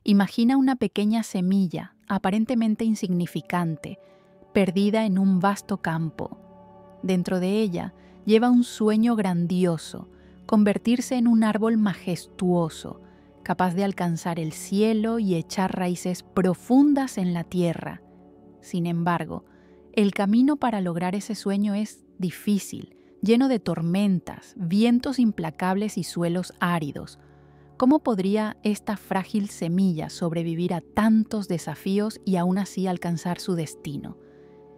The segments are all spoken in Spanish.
Imagina una pequeña semilla, aparentemente insignificante, perdida en un vasto campo. Dentro de ella lleva un sueño grandioso, convertirse en un árbol majestuoso, capaz de alcanzar el cielo y echar raíces profundas en la tierra. Sin embargo, el camino para lograr ese sueño es difícil, lleno de tormentas, vientos implacables y suelos áridos. ¿Cómo podría esta frágil semilla sobrevivir a tantos desafíos y aún así alcanzar su destino?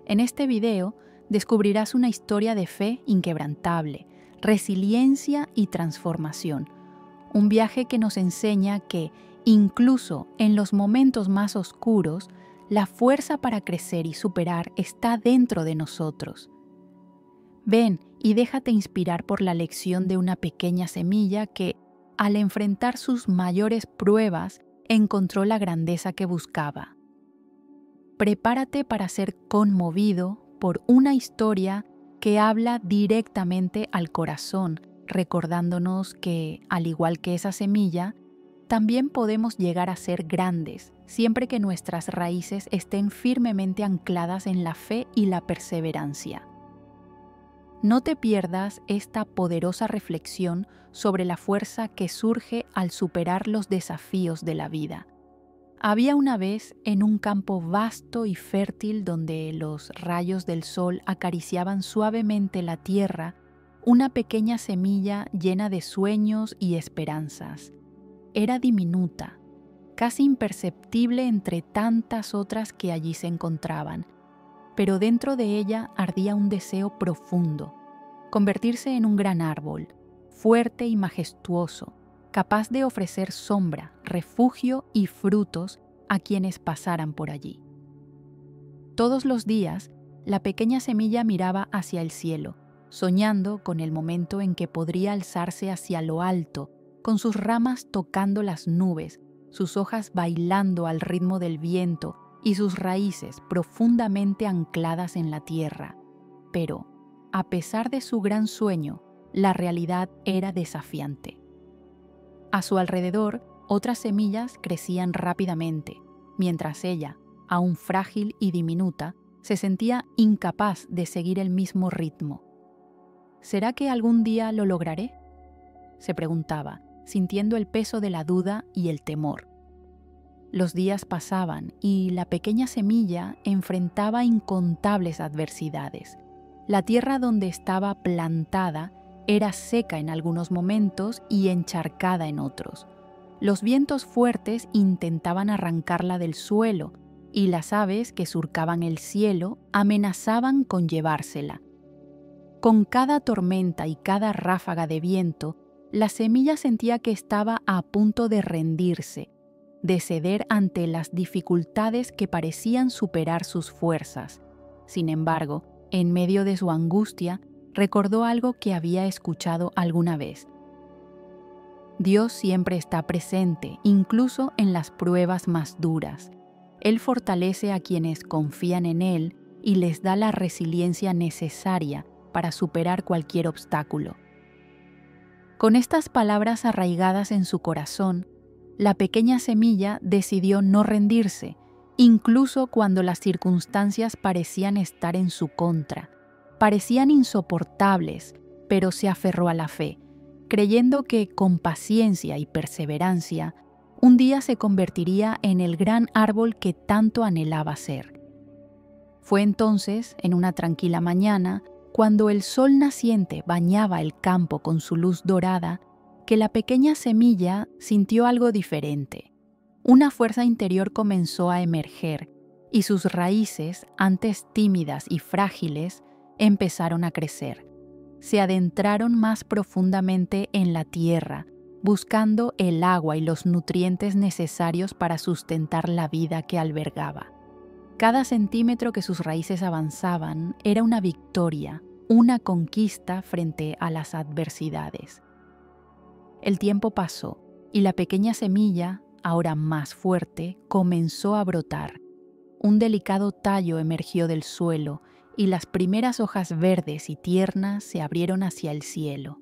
En este video descubrirás una historia de fe inquebrantable, resiliencia y transformación. Un viaje que nos enseña que, incluso en los momentos más oscuros, la fuerza para crecer y superar está dentro de nosotros. Ven y déjate inspirar por la lección de una pequeña semilla que, al enfrentar sus mayores pruebas, encontró la grandeza que buscaba. Prepárate para ser conmovido por una historia que habla directamente al corazón, recordándonos que, al igual que esa semilla, también podemos llegar a ser grandes, siempre que nuestras raíces estén firmemente ancladas en la fe y la perseverancia. No te pierdas esta poderosa reflexión sobre la fuerza que surge al superar los desafíos de la vida. Había una vez, en un campo vasto y fértil donde los rayos del sol acariciaban suavemente la tierra, una pequeña semilla llena de sueños y esperanzas. Era diminuta, casi imperceptible entre tantas otras que allí se encontraban, pero dentro de ella ardía un deseo profundo: convertirse en un gran árbol, fuerte y majestuoso, capaz de ofrecer sombra, refugio y frutos a quienes pasaran por allí. Todos los días, la pequeña semilla miraba hacia el cielo, soñando con el momento en que podría alzarse hacia lo alto, con sus ramas tocando las nubes, sus hojas bailando al ritmo del viento y sus raíces profundamente ancladas en la tierra. Pero, a pesar de su gran sueño, la realidad era desafiante. A su alrededor, otras semillas crecían rápidamente, mientras ella, aún frágil y diminuta, se sentía incapaz de seguir el mismo ritmo. ¿Será que algún día lo lograré?, se preguntaba, sintiendo el peso de la duda y el temor. Los días pasaban y la pequeña semilla enfrentaba incontables adversidades. La tierra donde estaba plantada era seca en algunos momentos y encharcada en otros. Los vientos fuertes intentaban arrancarla del suelo y las aves que surcaban el cielo amenazaban con llevársela. Con cada tormenta y cada ráfaga de viento, la semilla sentía que estaba a punto de rendirse, de ceder ante las dificultades que parecían superar sus fuerzas. Sin embargo, en medio de su angustia, recordó algo que había escuchado alguna vez. Dios siempre está presente, incluso en las pruebas más duras. Él fortalece a quienes confían en Él y les da la resiliencia necesaria para superar cualquier obstáculo. Con estas palabras arraigadas en su corazón, la pequeña semilla decidió no rendirse, incluso cuando las circunstancias parecían estar en su contra. Parecían insoportables, pero se aferró a la fe, creyendo que con paciencia y perseverancia, un día se convertiría en el gran árbol que tanto anhelaba ser. Fue entonces, en una tranquila mañana, cuando el sol naciente bañaba el campo con su luz dorada, que la pequeña semilla sintió algo diferente. Una fuerza interior comenzó a emerger y sus raíces, antes tímidas y frágiles, empezaron a crecer. Se adentraron más profundamente en la tierra, buscando el agua y los nutrientes necesarios para sustentar la vida que albergaba. Cada centímetro que sus raíces avanzaban era una victoria, una conquista frente a las adversidades. El tiempo pasó y la pequeña semilla, ahora más fuerte, comenzó a brotar. Un delicado tallo emergió del suelo y las primeras hojas verdes y tiernas se abrieron hacia el cielo.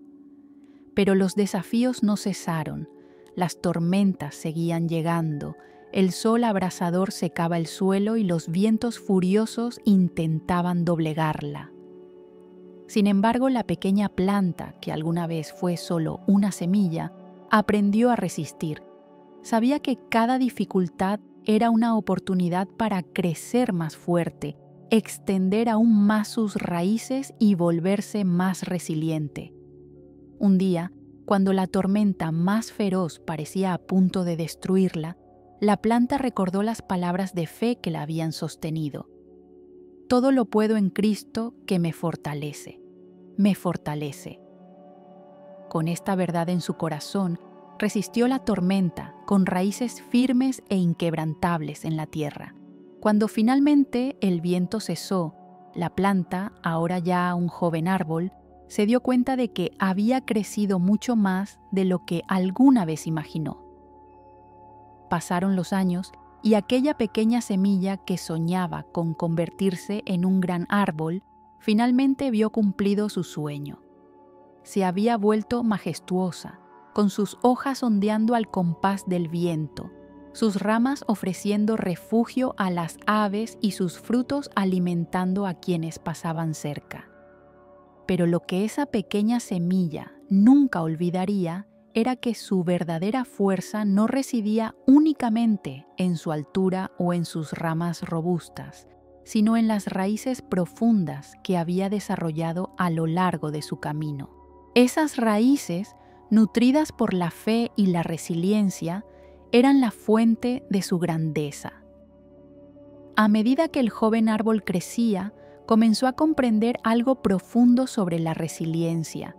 Pero los desafíos no cesaron. las tormentas seguían llegando, el sol abrasador secaba el suelo y los vientos furiosos intentaban doblegarla. Sin embargo, la pequeña planta, que alguna vez fue solo una semilla, aprendió a resistir. Sabía que cada dificultad era una oportunidad para crecer más fuerte, extender aún más sus raíces y volverse más resiliente. Un día, cuando la tormenta más feroz parecía a punto de destruirla, la planta recordó las palabras de fe que la habían sostenido. Todo lo puedo en Cristo que me fortalece. Me fortalece. Con esta verdad en su corazón, resistió la tormenta con raíces firmes e inquebrantables en la tierra. Cuando finalmente el viento cesó, la planta, ahora ya un joven árbol, se dio cuenta de que había crecido mucho más de lo que alguna vez imaginó. Pasaron los años y aquella pequeña semilla que soñaba con convertirse en un gran árbol, finalmente vio cumplido su sueño. Se había vuelto majestuosa, con sus hojas ondeando al compás del viento, sus ramas ofreciendo refugio a las aves y sus frutos alimentando a quienes pasaban cerca. Pero lo que esa pequeña semilla nunca olvidaría era que su verdadera fuerza no residía únicamente en su altura o en sus ramas robustas, sino en las raíces profundas que había desarrollado a lo largo de su camino. Esas raíces, nutridas por la fe y la resiliencia, eran la fuente de su grandeza. A medida que el joven árbol crecía, comenzó a comprender algo profundo sobre la resiliencia.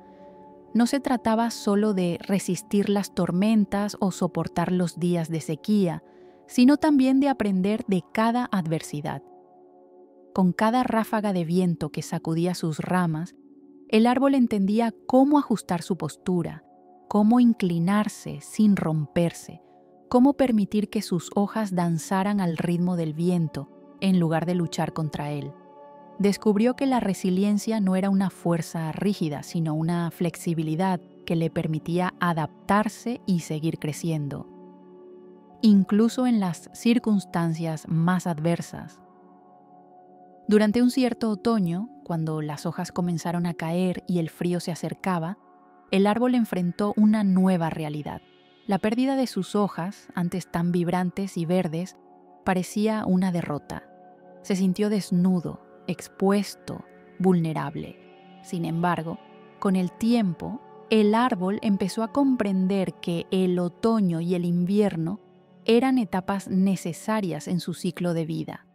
No se trataba solo de resistir las tormentas o soportar los días de sequía, sino también de aprender de cada adversidad. Con cada ráfaga de viento que sacudía sus ramas, el árbol entendía cómo ajustar su postura, cómo inclinarse sin romperse, cómo permitir que sus hojas danzaran al ritmo del viento en lugar de luchar contra él. Descubrió que la resiliencia no era una fuerza rígida, sino una flexibilidad que le permitía adaptarse y seguir creciendo, incluso en las circunstancias más adversas. Durante un cierto otoño, cuando las hojas comenzaron a caer y el frío se acercaba, el árbol enfrentó una nueva realidad. La pérdida de sus hojas, antes tan vibrantes y verdes, parecía una derrota. Se sintió desnudo, expuesto, vulnerable. Sin embargo, con el tiempo, el árbol empezó a comprender que el otoño y el invierno eran etapas necesarias en su ciclo de vida.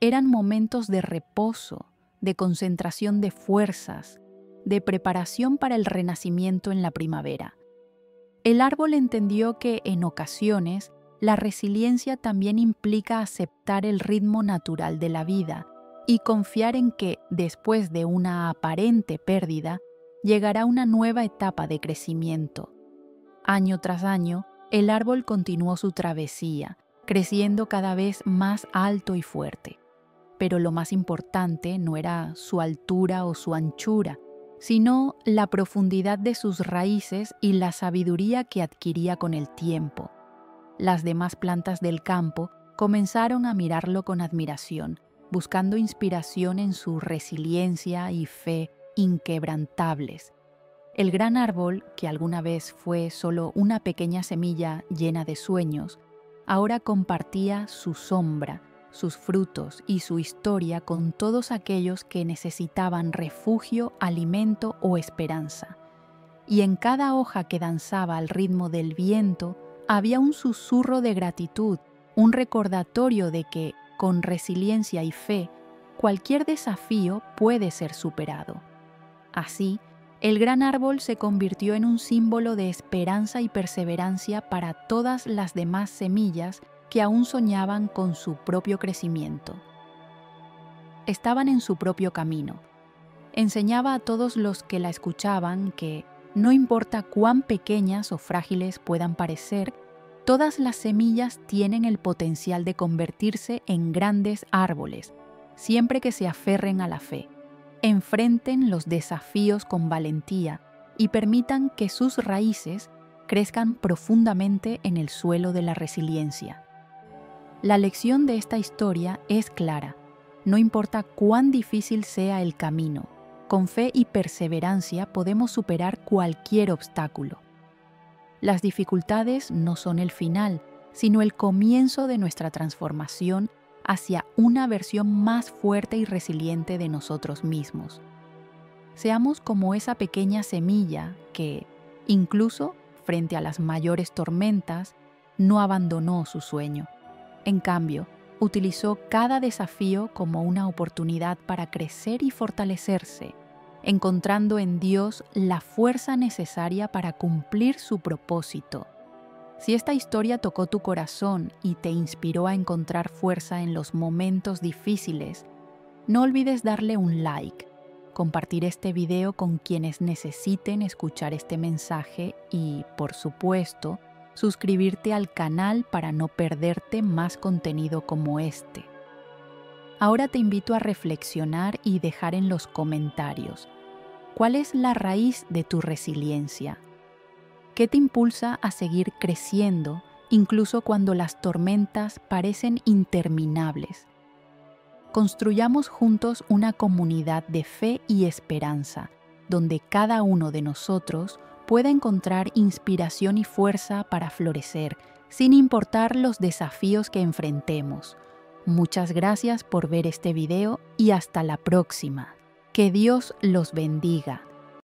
Eran momentos de reposo, de concentración de fuerzas, de preparación para el renacimiento en la primavera. El árbol entendió que, en ocasiones, la resiliencia también implica aceptar el ritmo natural de la vida y confiar en que, después de una aparente pérdida, llegará una nueva etapa de crecimiento. Año tras año, el árbol continuó su travesía, creciendo cada vez más alto y fuerte. Pero lo más importante no era su altura o su anchura, sino la profundidad de sus raíces y la sabiduría que adquiría con el tiempo. Las demás plantas del campo comenzaron a mirarlo con admiración, buscando inspiración en su resiliencia y fe inquebrantables. El gran árbol, que alguna vez fue solo una pequeña semilla llena de sueños, ahora compartía su sombra, sus frutos y su historia con todos aquellos que necesitaban refugio, alimento o esperanza. Y en cada hoja que danzaba al ritmo del viento había un susurro de gratitud, un recordatorio de que, con resiliencia y fe, cualquier desafío puede ser superado. Así, el gran árbol se convirtió en un símbolo de esperanza y perseverancia para todas las demás semillas que aún soñaban con su propio crecimiento. Estaban en su propio camino. Enseñaba a todos los que la escuchaban que, no importa cuán pequeñas o frágiles puedan parecer, todas las semillas tienen el potencial de convertirse en grandes árboles, siempre que se aferren a la fe, enfrenten los desafíos con valentía y permitan que sus raíces, crezcan profundamente en el suelo de la resiliencia. La lección de esta historia es clara. No importa cuán difícil sea el camino, con fe y perseverancia podemos superar cualquier obstáculo. Las dificultades no son el final, sino el comienzo de nuestra transformación hacia una versión más fuerte y resiliente de nosotros mismos. Seamos como esa pequeña semilla que, incluso frente a las mayores tormentas, no abandonó su sueño. En cambio, utilizó cada desafío como una oportunidad para crecer y fortalecerse, encontrando en Dios la fuerza necesaria para cumplir su propósito. Si esta historia tocó tu corazón y te inspiró a encontrar fuerza en los momentos difíciles, no olvides darle un like, compartir este video con quienes necesiten escuchar este mensaje y, por supuesto, suscribirte al canal para no perderte más contenido como este. Ahora te invito a reflexionar y dejar en los comentarios: ¿cuál es la raíz de tu resiliencia? ¿Qué te impulsa a seguir creciendo, incluso cuando las tormentas parecen interminables? Construyamos juntos una comunidad de fe y esperanza, donde cada uno de nosotros pueda encontrar inspiración y fuerza para florecer, sin importar los desafíos que enfrentemos. Muchas gracias por ver este video y hasta la próxima. Que Dios los bendiga.